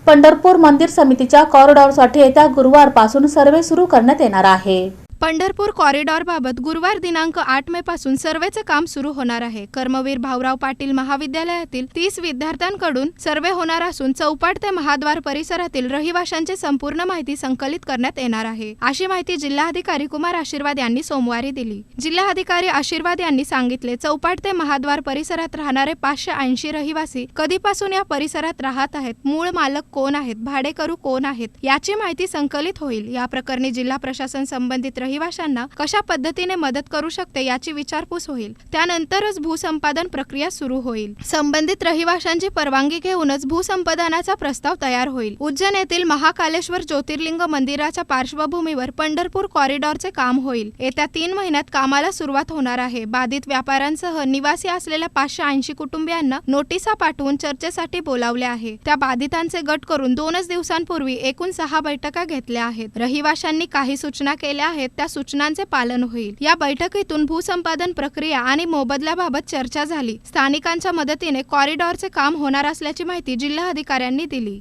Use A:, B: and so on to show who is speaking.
A: पंढरपूर मंदिर समितीच्या कॉरिडॉरसाठी येत्या गुरुवारपासून सर्वे सुरू करण्यात येणार आहे।
B: पंढरपूर कॉरिडॉरबाबत गुरुवार दिनांक 8 मे पासून सर्वेचे काम सुरू होणार आहे। कर्मवीर भाऊराव पाटील महाविद्यालयातील 30 विद्यार्थ्यांकडून सर्वे होणार असून चौपाट ते महाद्वार परिसरातील रहिवाशांची संपूर्ण माहिती संकलित करण्यात येणार आहे, अशी माहिती जिल्हाधिकारी कुमार आशीर्वाद यांनी सोमवारी दिली। जिल्हाधिकारी आशीर्वाद यांनी सांगितले, चौपाट ते महाद्वार परिसरात राहणारे 580 रहिवासी कधीपासून या परिसरात राहत आहेत, मूळ मालक कोण आहेत, भाडेकरू कोण आहेत, याची माहिती संकलित होईल। या प्रकरणी जिल्हा प्रशासन संबंधित रहिवाशांना कशा पद्धतीने मदत करू शकते याची विचारपूस होईल। त्यानंतरच भूसंपादन प्रक्रिया सुरू होईल। संबंधित रहिवाशांची परवानगी घेऊनच भूसंपादनाचा प्रस्ताव तयार होईल। उज्जैन येथील महाकालेश्वर ज्योतिर्लिंग मंदिराच्या पार्श्वभूमीवर पंढरपूर कॉरिडॉरचे काम होईल। येत्या 3 महिन्यात कामाला सुरुवात होणार आहे। बाधित व्यापाऱ्यांसह निवासी असलेल्या 580 कुटुंबियांना नोटिसा पाठवून चर्चेसाठी बोलावले आहे। त्या बाधितांचे गट करून 2 दिवसांपूर्वी एकूण 6 बैठका घेतल्या आहेत। रहिवाशांनी काही सूचना केल्या आहेत, त्या सूचनांचे पालन होईल। या बैठकीतून भूसंपादन प्रक्रिया आणि मोबदल्याबाबत चर्चा झाली। स्थानिकांच्या मदतीने कॉरिडॉरचे काम होणार असल्याची माहिती जिल्हाधिकाऱ्यांनी दिली।